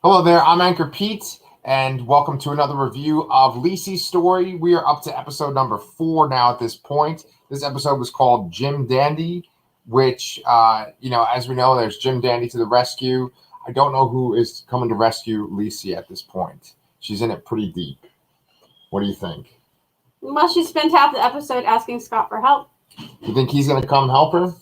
Hello there, I'm Anchorpete, and welcome to another review of LISEY'S story. We are up to episode number 4 now at this point. This episode was called Jim Dandy, which, as we know, there's Jim Dandy to the rescue. I don't know who is coming to rescue LISEY at this point. She's in it pretty deep. What do you think? Well, she spent half the episode asking Scott for help. You think he's going to come help her?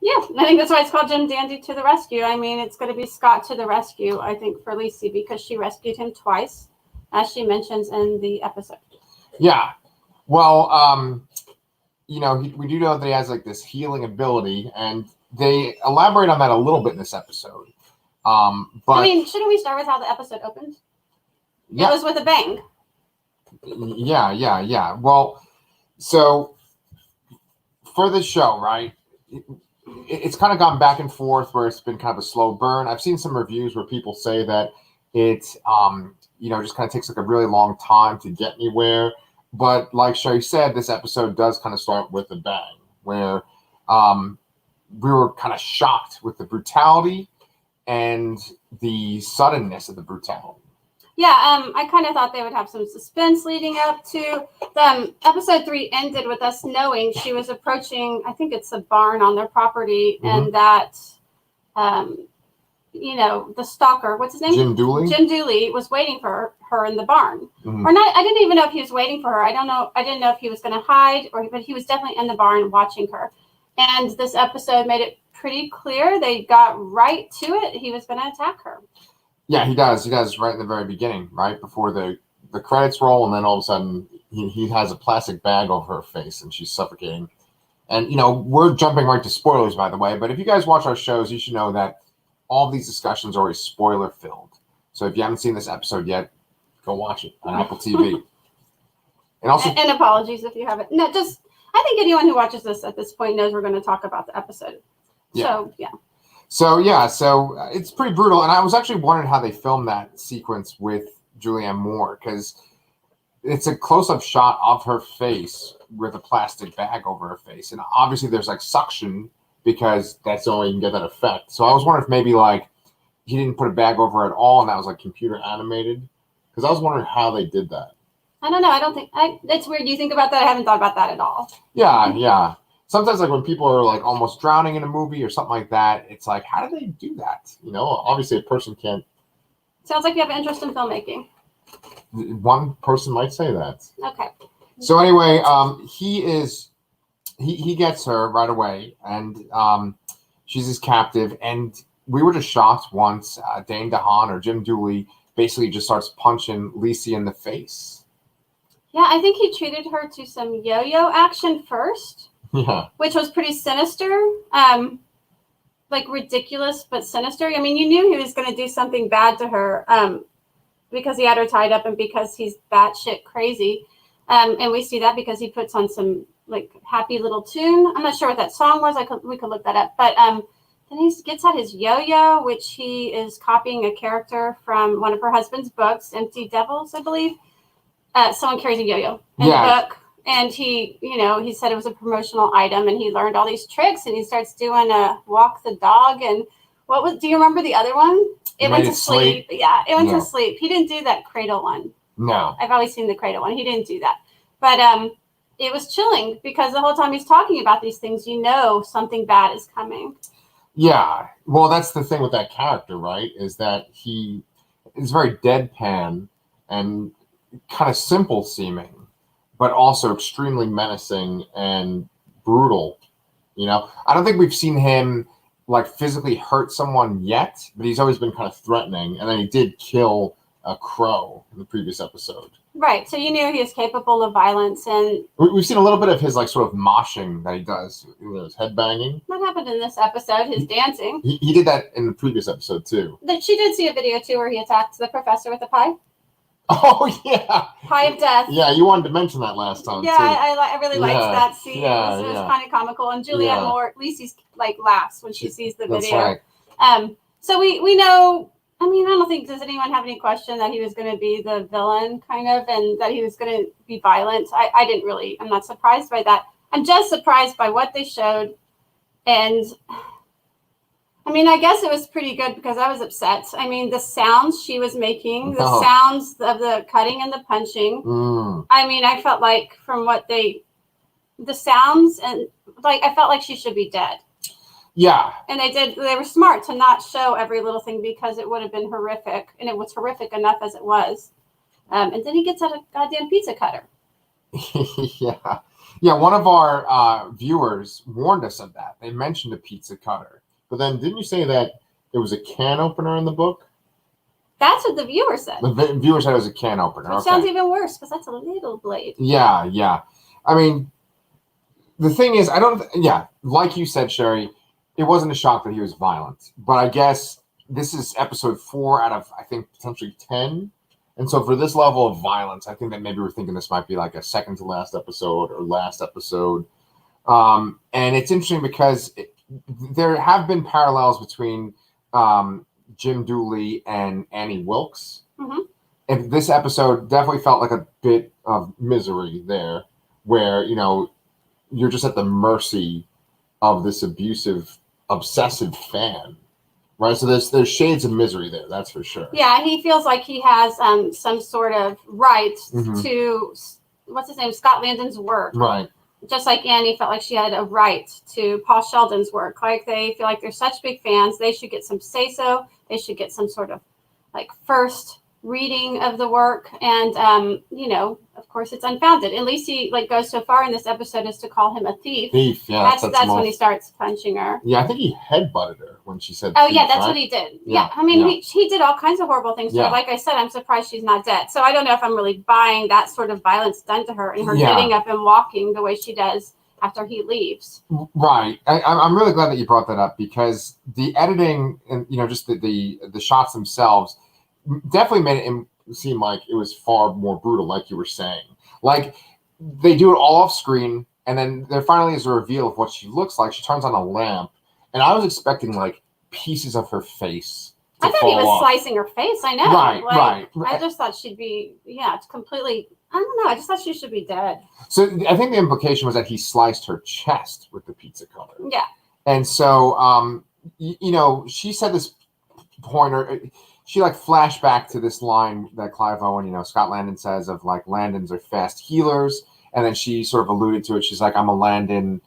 Yeah, I think that's why it's called Jim Dandy to the rescue. I mean, it's going to be Scott to the rescue, I think, for LISEY, because she rescued him twice, as she mentions in the episode. Yeah. Well, we do know that he has like this healing ability, and they elaborate on that a little bit in this episode. But I mean, shouldn't we start with how the episode opened? Yeah. It was with a bang. Yeah. Well, so for this show, right? It's kind of gone back and forth where it's been kind of a slow burn. I've seen some reviews where people say that it, just kind of takes like a really long time to get anywhere. But like Shari said, this episode does kind of start with a bang, where we were kind of shocked with the brutality and the suddenness of the brutality. Yeah, I kind of thought they would have some suspense leading up to them. Episode 3 ended with us knowing she was approaching, I think it's a barn on their property, and that, the stalker, what's his name? Jim Dooley. Jim Dooley was waiting for her in the barn. Or not, I didn't even know if he was waiting for her. I don't know. I didn't know if he was going to hide, but he was definitely in the barn watching her. And this episode made it pretty clear. They got right to it. He was going to attack her. Yeah, he does. He does right in the very beginning, right before the credits roll, and then all of a sudden he has a plastic bag over her face, and she's suffocating. And we're jumping right to spoilers, by the way. But if you guys watch our shows, you should know that all of these discussions are always spoiler filled. So if you haven't seen this episode yet, go watch it on Apple TV. And also, and apologies if you haven't. No, just I think anyone who watches this at this point knows we're going to talk about the episode. Yeah. So So it's pretty brutal, and I was actually wondering how they filmed that sequence with Julianne Moore, because it's a close-up shot of her face with a plastic bag over her face, and obviously there's like suction because that's the only way you can get that effect. So I was wondering if maybe like he didn't put a bag over her at all, and that was like computer animated, because I was wondering how they did that. I don't know. I don't think it's weird. You think about that? I haven't thought about that at all. Yeah. Sometimes, like when people are like almost drowning in a movie or something like that, it's like, how do they do that? Obviously a person can't. Sounds like you have an interest in filmmaking. One person might say that. Okay. So anyway, he gets her right away, and she's his captive. And we were just shocked once Dane DeHaan or Jim Dooley basically just starts punching LISEY in the face. Yeah, I think he treated her to some yo-yo action first. Yeah. Which was pretty sinister, like ridiculous, but sinister. I mean, you knew he was going to do something bad to her because he had her tied up and because he's batshit crazy. And we see that because he puts on some like happy little tune. I'm not sure what that song was. We could look that up. But then he gets out his yo-yo, which he is copying a character from one of her husband's books, Empty Devils, I believe. Someone carries a yo-yo in the book. And he said it was a promotional item, and he learned all these tricks, and he starts doing a walk the dog. And do you remember the other one? It went to sleep. Yeah, it went to sleep. He didn't do that cradle one. No. I've always seen the cradle one. He didn't do that. But it was chilling because the whole time he's talking about these things, something bad is coming. Yeah. Well, that's the thing with that character, right? Is that he is very deadpan and kind of simple seeming, but also extremely menacing and brutal. I don't think we've seen him like physically hurt someone yet, but he's always been kind of threatening. And then he did kill a crow in the previous episode. Right. So you knew he is capable of violence, and we've seen a little bit of his like sort of moshing that he does, his head banging. What happened in this episode? His dancing. He did that in the previous episode too. She did see a video too where he attacked the professor with a pie. Oh yeah, Pie of Death. Yeah, you wanted to mention that last time. Yeah, too. I really liked that scene. Yeah, it was kind of comical, and Julianne Moore, LISEY'S like laughs when she sees the that's video. Right. So we know. I mean, I don't think does anyone have any question that he was going to be the villain, kind of, and that he was going to be violent. I didn't really. I'm not surprised by that. I'm just surprised by what they showed, and I mean, I guess it was pretty good because I was upset. I mean, the sounds she was making, the Oh. sounds of the cutting and the punching. Mm. I mean, I felt like from what the sounds and like, I felt like she should be dead. Yeah. And they were smart to not show every little thing because it would have been horrific. And it was horrific enough as it was. And then he gets out a goddamn pizza cutter. Yeah. Yeah, one of our viewers warned us of that. They mentioned a pizza cutter. But then didn't you say that it was a can opener in the book? That's what the viewer said. The viewer said it was a can opener. Which sounds even worse because that's a little blade. Yeah, yeah. I mean, the thing is, like you said, Shari, it wasn't a shock that he was violent. But I guess this is episode 4 out of, I think, potentially 10. And so for this level of violence, I think that maybe we're thinking this might be like a second to last episode or last episode. And it's interesting because there have been parallels between Jim Dooley and Annie Wilkes. Mm-hmm. And this episode definitely felt like a bit of misery there, where, you're just at the mercy of this abusive, obsessive fan. Right, so there's shades of misery there, that's for sure. Yeah, he feels like he has some sort of right to, what's his name, Scott Landon's work. Right. Just like Annie felt like she had a right to Paul Sheldon's work. Like they feel like they're such big fans, they should get some say-so. They should get some sort of like first reading of the work. And, of course, it's unfounded. At least he goes so far in this episode as to call him a thief. Thief, yeah. That's when he starts punching her. Yeah, I think he headbutted her when she said Oh, thief, yeah, that's right? what he did. Yeah. I mean, he did all kinds of horrible things to her. Like I said, I'm surprised she's not dead. So I don't know if I'm really buying that sort of violence done to her and her getting up and walking the way she does after he leaves. Right. I'm really glad that you brought that up because the editing and, just the shots themselves definitely made it seem like it was far more brutal, like you were saying. Like, they do it all off screen, and then there finally is a reveal of what she looks like. She turns on a lamp, and I was expecting, pieces of her face to I thought fall he was off. slicing her face. I know. Right. I just thought she'd be, completely, I don't know. I just thought she should be dead. So I think the implication was that he sliced her chest with the pizza cutter. Yeah. And so, she said this pointer... She flashed back to this line that Clive Owen, Scott Landon says of Landons are fast healers. And then she sort of alluded to it. She's like, I'm a Landon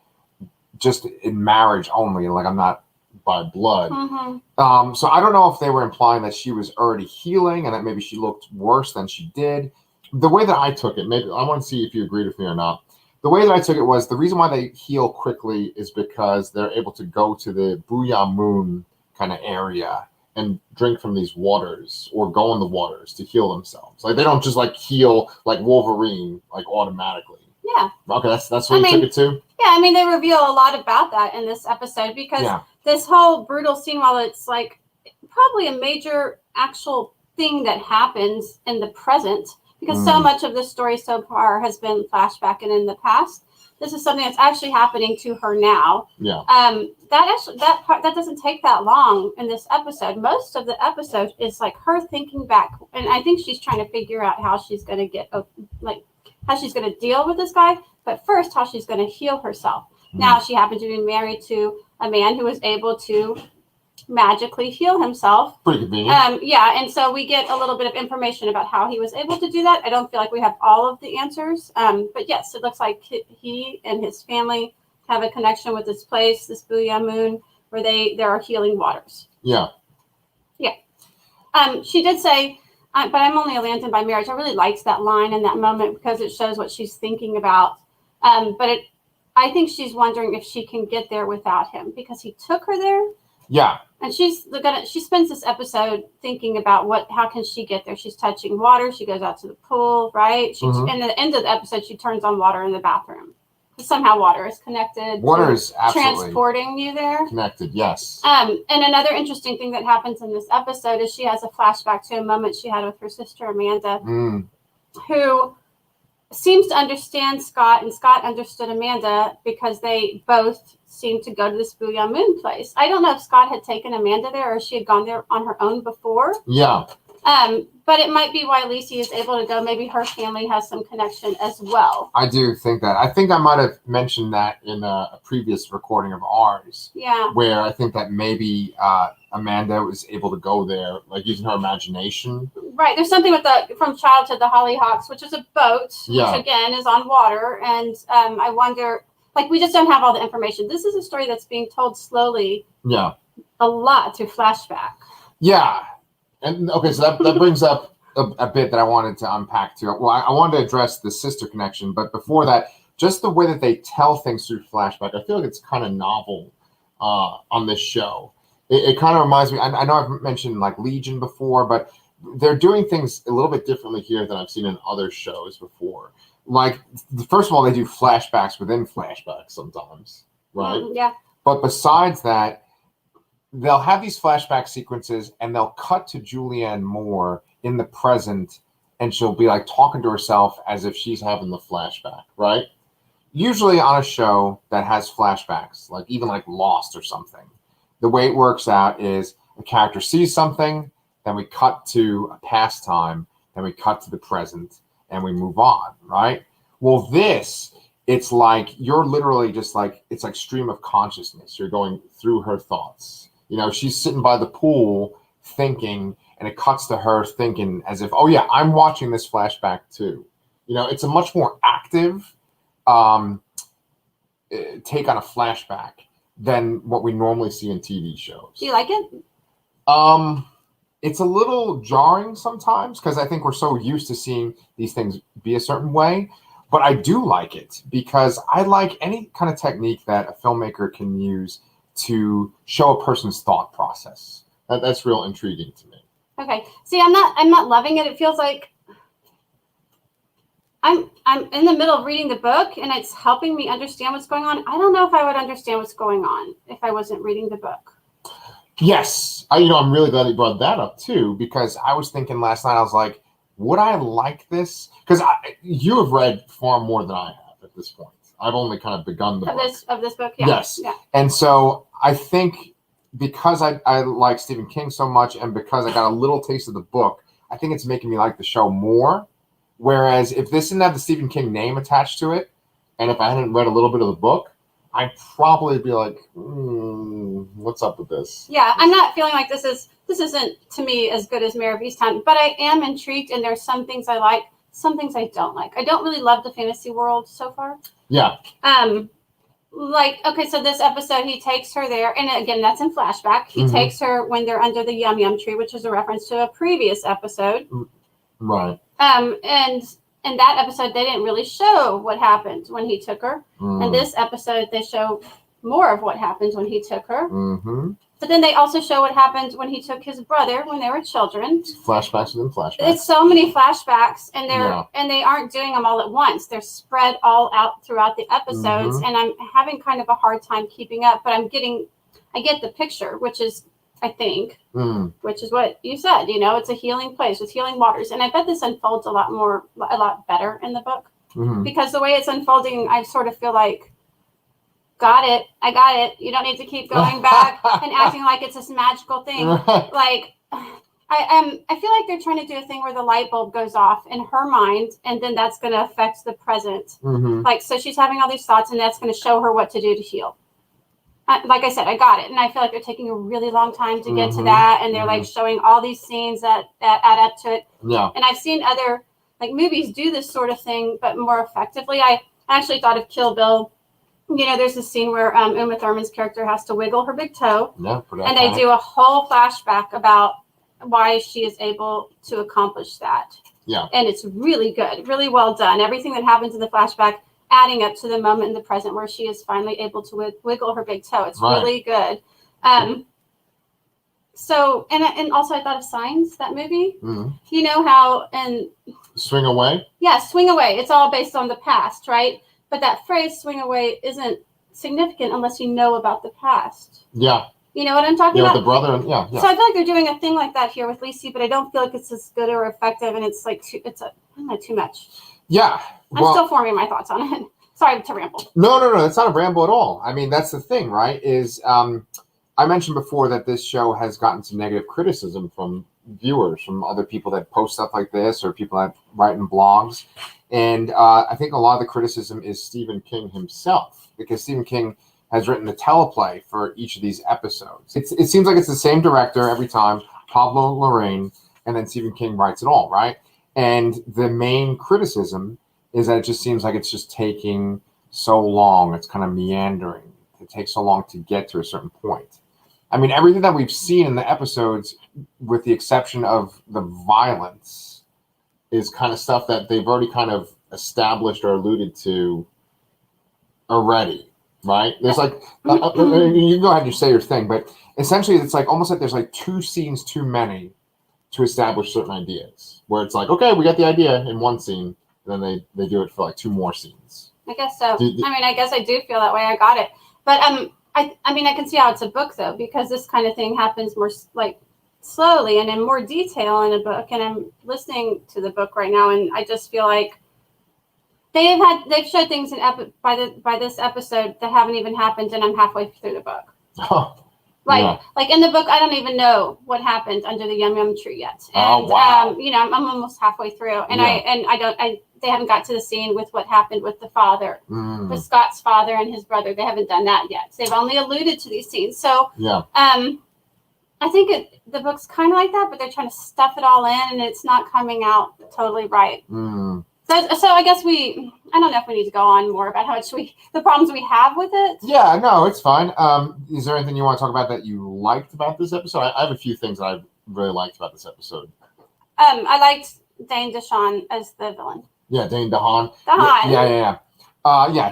just in marriage only. I'm not by blood. Mm-hmm. So I don't know if they were implying that she was already healing and that maybe she looked worse than she did. The way that I took it, maybe I want to see if you agreed with me or not. The way that I took it was the reason why they heal quickly is because they're able to go to the Booyah Moon kind of area and drink from these waters or go in the waters to heal themselves. They don't just heal like Wolverine automatically. Yeah. Okay, that's what you took it to? Yeah, I mean, they reveal a lot about that in this episode because this whole brutal scene, while it's probably a major actual thing that happens in the present, because so much of the story so far has been flashback and in the past. This is something that's actually happening to her now. Yeah. That doesn't take that long in this episode. Most of the episode is her thinking back, and I think she's trying to figure out how she's going to get how she's going to deal with this guy. But first, how she's going to heal herself. Now she happens to be married to a man who was able to magically heal himself. Pretty convenient. And so we get a little bit of information about how he was able to do that. I don't feel like we have all of the answers, but yes, it looks like he and his family have a connection with this place, this Booyah Moon, where there are healing waters. Yeah. She did say, but I'm only a Landon by marriage. I really liked that line in that moment because it shows what she's thinking about. I think she's wondering if she can get there without him because he took her there. Yeah. And she spends this episode thinking about how can she get there? She's touching water. She goes out to the pool, right? And at the end of the episode, she turns on water in the bathroom. Somehow water is connected. Water is absolutely transporting you there. Connected, yes. And another interesting thing that happens in this episode is she has a flashback to a moment she had with her sister Amanda, who seems to understand Scott, and Scott understood Amanda because they both seemed to go to this Booyah Moon place. I don't know if Scott had taken Amanda there or she had gone there on her own before. Yeah. But it might be why Lisey is able to go. Maybe her family has some connection as well. I do think that. I think I might have mentioned that in a previous recording of ours. Yeah. Where I think that maybe Amanda was able to go there, like using her imagination. Right. There's something with from childhood, the Hollyhocks, which is a boat, which again is on water. And I wonder, like, we just don't have all the information. This is a story that's being told slowly. Yeah. A lot through flashback. Yeah. And okay, so that brings up a bit that I wanted to unpack too. Well, I wanted to address the sister connection, but before that, just the way that they tell things through flashback, I feel like it's kind of novel on this show. It kind of reminds me, I know I've mentioned like Legion before, but they're doing things a little bit differently here than I've seen in other shows before. Like, first of all, they do flashbacks within flashbacks sometimes, right? Yeah. But besides that, they'll have these flashback sequences and they'll cut to Julianne Moore in the present, and she'll be like talking to herself as if she's having the flashback, right? Usually on a show that has flashbacks, like even like Lost or something, the way it works out is a character sees something, then we cut to a past time, then we cut to the present, and we move on, right? Well, this, it's like you're literally just like, it's like stream of consciousness. You're going through her thoughts. You know, she's sitting by the pool thinking, and it cuts to her thinking as if, oh yeah, I'm watching this flashback too. You know, it's a much more active take on a flashback than what we normally see in TV shows. Do you like it? It's a little jarring sometimes because I think we're so used to seeing these things be a certain way. But I do like it because I like any kind of technique that a filmmaker can use to show a person's thought process. That's real intriguing to me. Okay. See, I'm not loving it. It feels like I'm in the middle of reading the book and it's helping me understand what's going on. I don't know if I would understand what's going on if I wasn't reading the book. Yes. I'm really glad you brought that up too, because I was thinking last night, I was like, would I like this? Because you have read far more than I have at this point. I've only kind of begun the book. Of this book, yeah. Yes. Yeah. And so I think because I like Stephen King so much and because I got a little taste of the book, I think it's making me like the show more. Whereas if this didn't have the Stephen King name attached to it, and if I hadn't read a little bit of the book, I'd probably be like, what's up with this? Yeah, I'm not feeling like this isn't to me as good as Mare of Easttown, but I am intrigued and there's some things I like, some things I don't like. I don't really love the fantasy world so far. Yeah. Like, okay, so this episode, he takes her there, and again, that's in flashback. He takes her when they're under the Yum Yum tree, which is a reference to a previous episode. Right. And in that episode, they didn't really show what happened when he took her. In this episode, they show more of what happened when he took her. Mm-hmm. But then they also show what happened when he took his brother when they were children. Flashbacks within flashbacks. It's so many flashbacks, and they aren't doing them all at once. They're spread all out throughout the episodes, and I'm having kind of a hard time keeping up. But I get the picture, which is, I think, which is what you said. You know, it's a healing place with healing waters, and I bet this unfolds a lot better in the book because the way it's unfolding, I sort of feel like. I got it. You don't need to keep going back and acting like it's this magical thing. Like, I feel like they're trying to do a thing where the light bulb goes off in her mind, and then that's going to affect the present. Like, so she's having all these thoughts, and that's going to show her what to do to heal. Like I said, I got it, and I feel like they're taking a really long time to get to that, and they're like showing all these scenes that add up to it. Yeah. And I've seen other like movies do this sort of thing, but more effectively. I actually thought of Kill Bill. You know, there's a scene where Uma Thurman's character has to wiggle her big toe. Yeah, and they do a whole flashback about why she is able to accomplish that. Yeah. And it's really good, really well done. Everything that happens in the flashback adding up to the moment in the present where she is finally able to wiggle her big toe. It's really good. So, and also I thought of Signs, that movie. You know how in Swing Away? Yeah, Swing Away. It's all based on the past, right? But that phrase "swing away" isn't significant unless you know about the past. Yeah. You know what I'm talking about? Yeah, the brother. Yeah. So I feel like they're doing a thing like that here with Lisey, but I don't feel like it's as good or effective, and it's like too much. Yeah. I'm still forming my thoughts on it. Sorry to ramble. No. It's not a ramble at all. I mean, that's the thing, right? Is I mentioned before that this show has gotten some negative criticism from viewers, from other people that post stuff like this or people that write in blogs. And I think a lot of the criticism is Stephen King himself, because Stephen King has written the teleplay for each of these episodes. It seems like it's the same director every time, Pablo Larraín, and then Stephen King writes it all, right? And the main criticism is that it just seems like it's just taking so long. It's kind of meandering. It takes so long to get to a certain point. I mean, everything that we've seen in the episodes, with the exception of the violence, is kind of stuff that they've already kind of established or alluded to already, right? There's like, you can go ahead and say your thing, but essentially it's like almost like there's like 2 scenes too many to establish certain ideas, where it's like, okay, we got the idea in one scene, and then they do it for like 2 more scenes. I guess so. I mean, I guess I do feel that way. I got it. But I mean, I can see how it's a book, though, because this kind of thing happens more like slowly and in more detail in a book. And I'm listening to the book right now, and I just feel like they've showed things by this episode that haven't even happened, and I'm halfway through the book. Like in the book, I don't even know what happened under the Yum Yum tree yet. And I'm almost halfway through, and they haven't got to the scene with what happened with the father, with Scott's father and his brother. They haven't done that yet. So they've only alluded to these scenes. So I think the book's kind of like that, but they're trying to stuff it all in, and it's not coming out totally right. So I guess I don't know if we need to go on more about the problems we have with it. Yeah, no, it's fine. Is there anything you want to talk about that you liked about this episode? I have a few things that I really liked about this episode. I liked Dane DeHaan as the villain. Yeah, Dane DeHaan.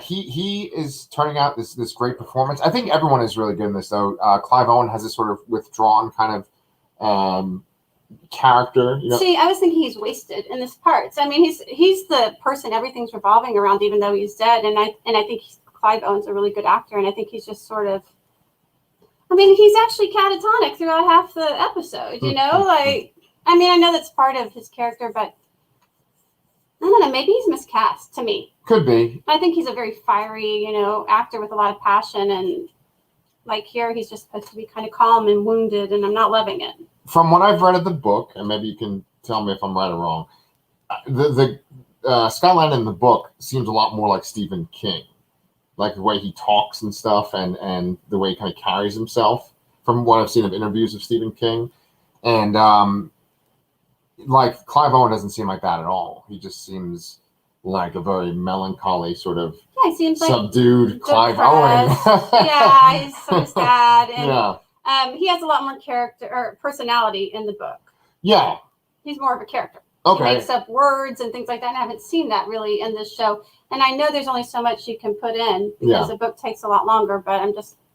He is turning out this great performance. I think everyone is really good in this, though. Clive Owen has this sort of withdrawn kind of character. See, I was thinking he's wasted in this part. So, I mean, he's the person everything's revolving around, even though he's dead. And I think Clive Owen's a really good actor, and I think he's just sort of. I mean, he's actually catatonic throughout half the episode. I mean, I know that's part of his character, but I don't know. Maybe he's miscast to me. Could be. I think he's a very fiery, actor with a lot of passion, and like here, he's just supposed to be kind of calm and wounded, and I'm not loving it. From what I've read of the book, and maybe you can tell me if I'm right or wrong, the Scott Lang in the book seems a lot more like Stephen King, like the way he talks and stuff, and the way he kind of carries himself. From what I've seen of interviews of Stephen King, and like Clive Owen doesn't seem like that at all. He just seems like a very melancholy sort of he seems subdued like Clive Owen. He's so sad. And, he has a lot more character or personality in the book. Yeah. He's more of a character. Okay. He makes up words and things like that, and I haven't seen that really in this show. And I know there's only so much you can put in because the book takes a lot longer, but I'm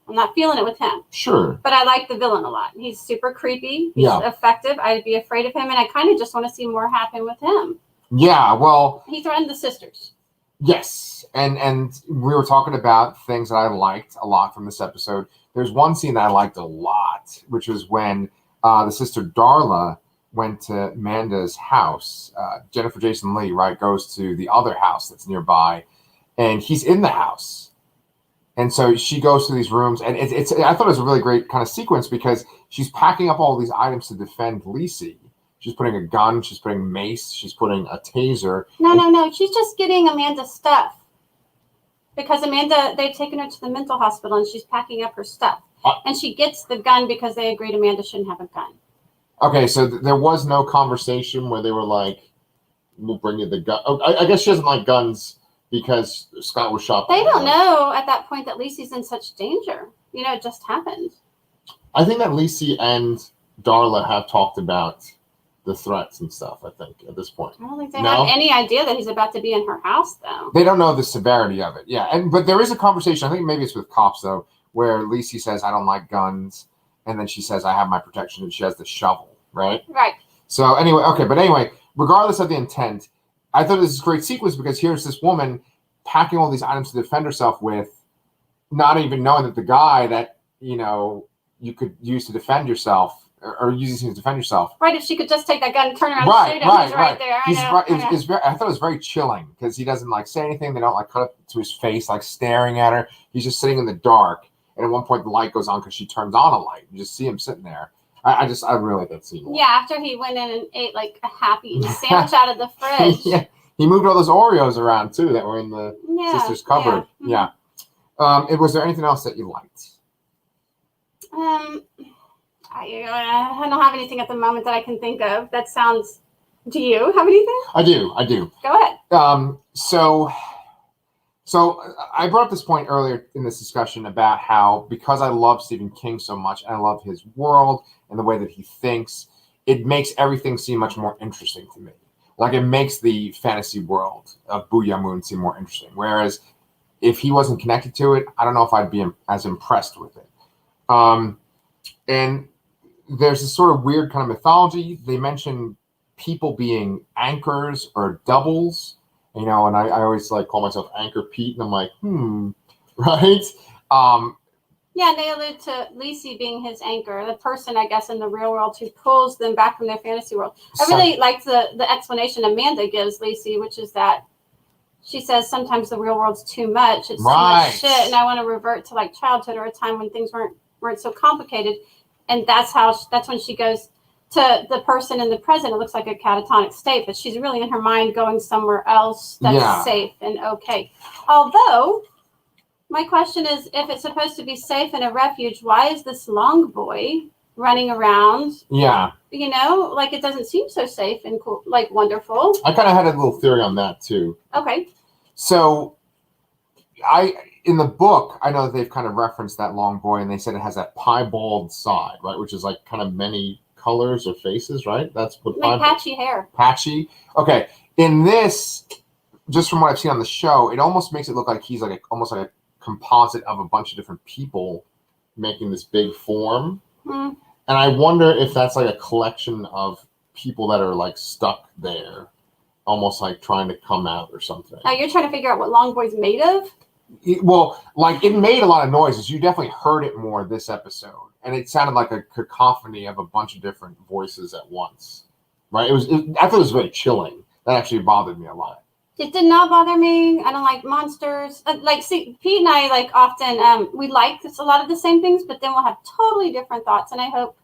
not feeling it with him. Sure. But I like the villain a lot. He's super creepy. He's effective. I'd be afraid of him, and I kind of just want to see more happen with him. Yeah, well... He threatened the sisters. Yes, and we were talking about things that I liked a lot from this episode. There's one scene that I liked a lot, which was when the sister Darla went to Amanda's house. Jennifer Jason Leigh, right, goes to the other house that's nearby, and he's in the house. And so she goes to these rooms, and I thought it was a really great kind of sequence because she's packing up all these items to defend Lisey. She's putting a gun, she's putting mace, she's putting a taser. No. She's just getting Amanda's stuff. Because they've taken her to the mental hospital and she's packing up her stuff. And she gets the gun because they agreed Amanda shouldn't have a gun. Okay, so there was no conversation where they were like, we'll bring you the gun. Oh, I guess she doesn't like guns because Scott was shot. They don't know at that point that Lisey's in such danger. It just happened. I think that Lisey and Darla have talked about the threats and stuff, I think, at this point. I don't think they have any idea that he's about to be in her house, though. They don't know the severity of it, but there is a conversation, I think maybe it's with cops, though, where Lisey says, I don't like guns, and then she says, I have my protection, and she has the shovel, right? Right. So anyway, regardless of the intent, I thought this is a great sequence because here's this woman packing all these items to defend herself with, not even knowing that the guy that, you could use to defend yourself, or using things to defend yourself. Right, if she could just take that gun and turn around and shoot him. He's right there. I thought it was very chilling because he doesn't say anything. They don't cut up to his face, staring at her. He's just sitting in the dark. And at one point the light goes on because she turns on a light. You just see him sitting there. I really like that scene. Yeah, after he went in and ate like a happy sandwich out of the fridge. Yeah, he moved all those Oreos around too that were in the sister's cupboard. Yeah. Was there anything else that you liked? I don't have anything at the moment that I can think of. That sounds. Do you have anything? I do. Go ahead. So I brought up this point earlier in this discussion about how, because I love Stephen King so much and I love his world and the way that he thinks, it makes everything seem much more interesting to me. Like, it makes the fantasy world of Booyah Moon seem more interesting. Whereas if he wasn't connected to it, I don't know if I'd be as impressed with it. And there's this sort of weird kind of mythology. They mention people being anchors or doubles, and I always like call myself Anchorpete, and I'm like, right? Yeah, they allude to Lisey being his anchor, the person, I guess, in the real world who pulls them back from their fantasy world. I really like the explanation Amanda gives Lisey, which is that she says sometimes the real world's too much. It's too much shit, and I want to revert to like childhood or a time when things weren't so complicated. And that's when she goes to the person in the present. It looks like a catatonic state, but she's really in her mind going somewhere else that's safe and okay. Although, my question is, if it's supposed to be safe in a refuge, why is this long boy running around? Yeah. Like, it doesn't seem so safe and cool, like wonderful. I kind of had a little theory on that too. Okay. So, in the book, I know that they've kind of referenced that long boy, and they said it has that piebald side, right? Which is like kind of many colors or faces, right? That's what like patchy hair. Patchy. Okay. In this, just from what I've seen on the show, it almost makes it look like he's like almost like a composite of a bunch of different people making this big form. And I wonder if that's like a collection of people that are like stuck there, almost like trying to come out or something. Oh, you're trying to figure out what long boy's made of? Well, like, it made a lot of noises. You definitely heard it more this episode, and it sounded like a cacophony of a bunch of different voices at once. Right? I thought it was very chilling. That actually bothered me a lot. It did not bother me. I don't like monsters. See, Pete and I like often we like a lot of the same things, but then we'll have totally different thoughts. And I hope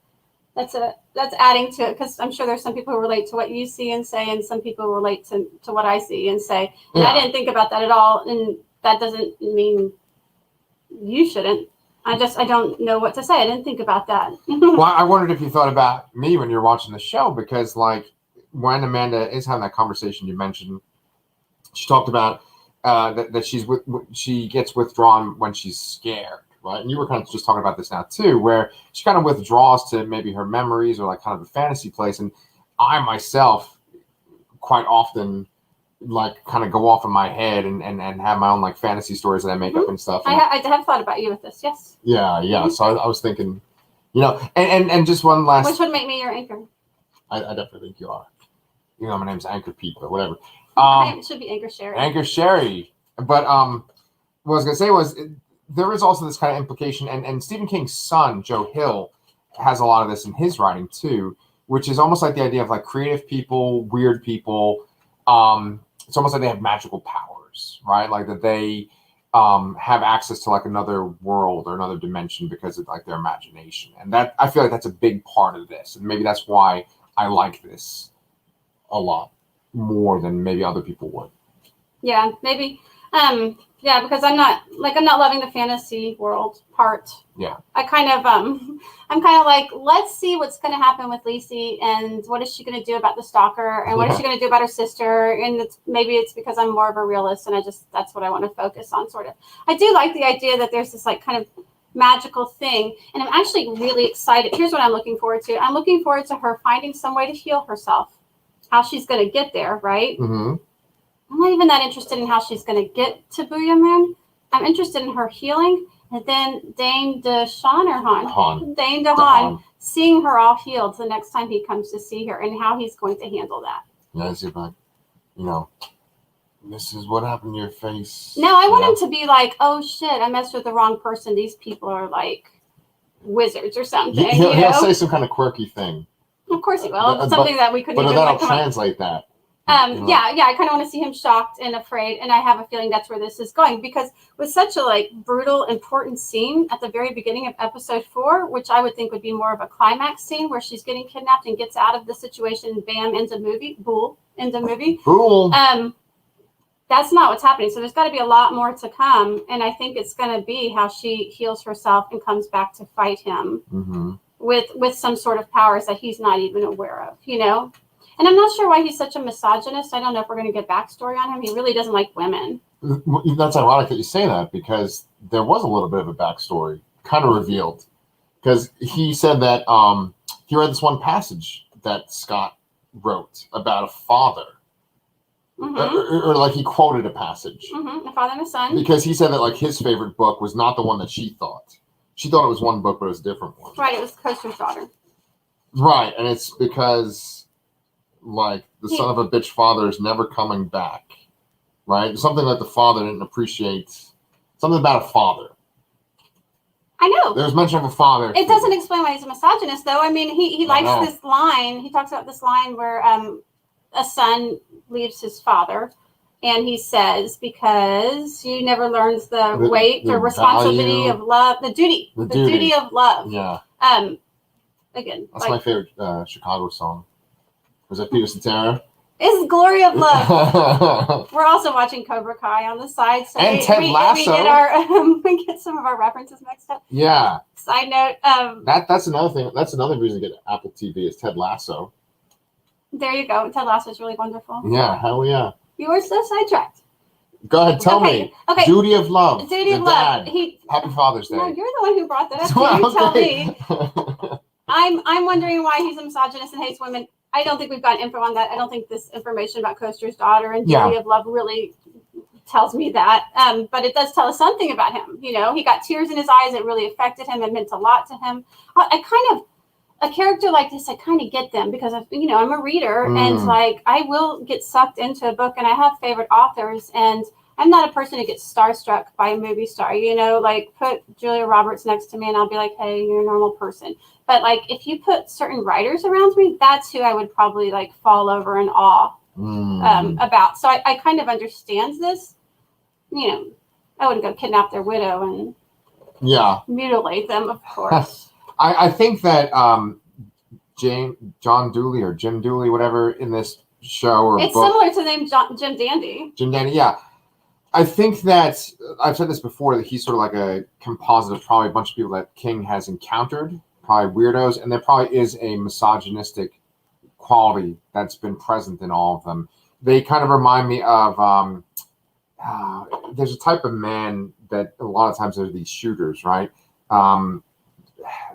that's adding to it, because I'm sure there's some people who relate to what you see and say, and some people relate to what I see and say. And I didn't think about that at all. And that doesn't mean you shouldn't. I don't know what to say. I didn't think about that. Well, I wondered if you thought about me when you're watching the show, because like when Amanda is having that conversation you mentioned, she talked about that she gets withdrawn when she's scared, right? And you were kind of just talking about this now too, where she kind of withdraws to maybe her memories or like kind of a fantasy place. And I myself quite often like kind of go off in my head and have my own like fantasy stories that I make up and stuff. And I have thought about you with this, yes. Yeah. So I was thinking, and just one last. Which would make me your anchor? I definitely think you are. My name's Anchorpete, but whatever. It should be Anchor Shari. Anchor Shari. But what I was gonna say was there is also this kind of implication, and Stephen King's son, Joe Hill, has a lot of this in his writing too, which is almost like the idea of like creative people, weird people. It's almost like they have magical powers, right? Like that they have access to like another world or another dimension because of like their imagination. And that, I feel like that's a big part of this. And maybe that's why I like this a lot more than maybe other people would. Yeah, maybe. Yeah, because I'm not loving the fantasy world part. Yeah. I'm kind of like, let's see what's going to happen with Lisey, and what is she going to do about the stalker, and what is she going to do about her sister? And maybe it's because I'm more of a realist, and that's what I want to focus on, sort of. I do like the idea that there's this like kind of magical thing, and I'm actually really excited. Here's what I'm looking forward to. I'm looking forward to her finding some way to heal herself. How she's going to get there, right? Mm-hmm. I'm not even that interested in how she's going to get to Booyah Moon. I'm interested in her healing, and then Dane DeHaan, seeing her all healed the next time he comes to see her, and how he's going to handle that. Yeah, see, but this is what happened to your face. No, I want him to be like, oh shit, I messed with the wrong person. These people are like wizards or something. He'll say some kind of quirky thing. Of course he will. Something that we couldn't even. But that'll translate that. Yeah, I kind of want to see him shocked and afraid, and I have a feeling that's where this is going, because with such a like brutal, important scene at the very beginning of episode 4, which I would think would be more of a climax scene where she's getting kidnapped and gets out of the situation, and bam, ends a movie. Cool. That's not what's happening. So there's got to be a lot more to come, and I think it's going to be how she heals herself and comes back to fight him with some sort of powers that he's not even aware of, you know. And I'm not sure why he's such a misogynist. I don't know if we're going to get backstory on him. He really doesn't like women. That's ironic that you say that, because there was a little bit of a backstory kind of revealed, because he said that he read this one passage that Scott wrote about a father, or like he quoted a passage, a father and a son, because he said that like his favorite book was not the one that she thought. She thought it was one book, but it was a different one. Right, it was Coaster's daughter. Right, and it's because like the son of a bitch father is never coming back, right? Something that the father didn't appreciate. Something about a father. I know. There's mention of a father. It doesn't explain why he's a misogynist, though. I mean, he likes this line. He talks about this line where a son leaves his father, and he says, because you never learns the weight or responsibility value, of love, the duty of love. Yeah. Again, that's my favorite Chicago song. Was that Peter Cetera? It's Glory of Love. We're also watching Cobra Kai on the side, so and Ted Lasso. We get some of our references mixed up. Yeah. Side note. That's another thing. That's another reason to get Apple TV is Ted Lasso. There you go. Ted Lasso is really wonderful. Yeah, hell yeah. You were so sidetracked. Go ahead, tell me. Okay. Duty of love. Duty of love. Happy Father's Day. No, you're the one who brought that up. You tell me. I'm wondering why he's a misogynist and hates women. I don't think we've got info on that. I don't think this information about Coaster's daughter and Duty of Love really tells me that. But it does tell us something about him. You know, he got tears in his eyes. It really affected him and meant a lot to him. A character like this, I kind of get them, because I'm a reader, and like I will get sucked into a book, and I have favorite authors, and I'm not a person who gets starstruck by a movie star. You know, like put Julia Roberts next to me, and I'll be like, hey, you're a normal person. But like if you put certain writers around me, that's who I would probably like fall over in awe about. So I kind of understand this. You know, I wouldn't go kidnap their widow and mutilate them, of course. I think that John Dooley or Jim Dooley, whatever, in this show or it's book, similar to the name Jim Dandy. Jim Dandy, yeah. I think that I've said this before, that he's sort of like a composite of probably a bunch of people that King has encountered, probably weirdos, and there probably is a misogynistic quality that's been present in all of them. They kind of remind me of there's a type of man that a lot of times there's these shooters, right?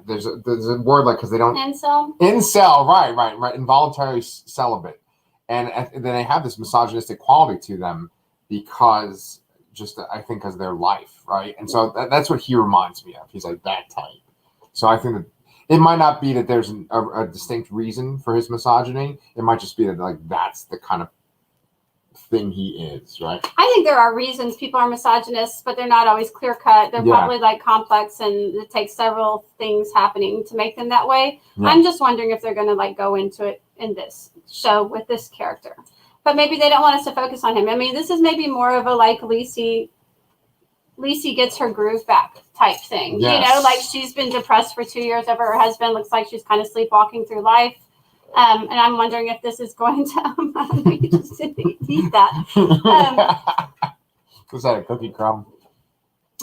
There's a word like, because they don't incel, right, involuntary celibate, and then they have this misogynistic quality to them because I think because of their life, right? And so that's what he reminds me of. He's like that type. So I think that it might not be that there's a distinct reason for his misogyny. It might just be that like that's the kind of thing he is, right? I think there are reasons people are misogynists, but they're not always clear cut. They're probably like complex, and it takes several things happening to make them that way. Yeah. I'm just wondering if they're going to like go into it in this show with this character, but maybe they don't want us to focus on him. I mean, this is maybe more of a like Lisey gets her groove back type thing. Yes. You know, like she's been depressed for 2 years over her husband. Looks like she's kind of sleepwalking through life. And I'm wondering if this is going to you just didn't eat that. Was that a cookie crumb?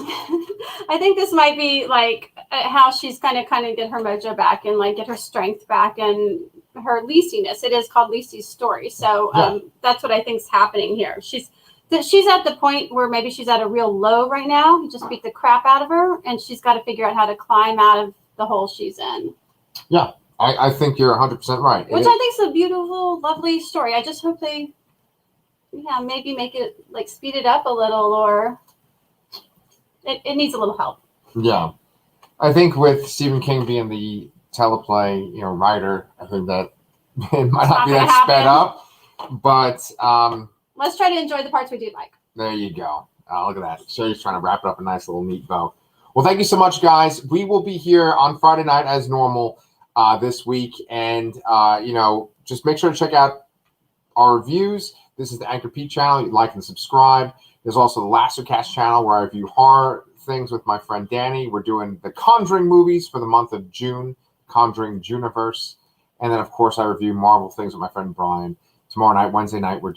I think this might be like how she's kind of get her mojo back and like get her strength back and her Liseyness. It is called Lisey's story. So that's what I think is happening here. She's at the point where maybe she's at a real low right now. He just beat the crap out of her, and she's got to figure out how to climb out of the hole she's in. Yeah. I think you're 100% right. Which I think is a beautiful, lovely story. I just hope they, maybe make it, like, speed it up a little, or it needs a little help. Yeah. I think with Stephen King being the teleplay, writer, I think that it might not be that sped up. But let's try to enjoy the parts we do like. There you go. Look at that. Sherry's trying to wrap it up a nice little neat bow. Well, thank you so much, guys. We will be here on Friday night as normal. This week, and just make sure to check out our reviews. This is the Anchorpete channel. You like and subscribe. There's also the LISEY'S channel where I review horror things with my friend Danny. We're doing the Conjuring movies for the month of June, Conjuring Juniverse. And then, of course, I review Marvel things with my friend Brian. Tomorrow night, Wednesday night, we're doing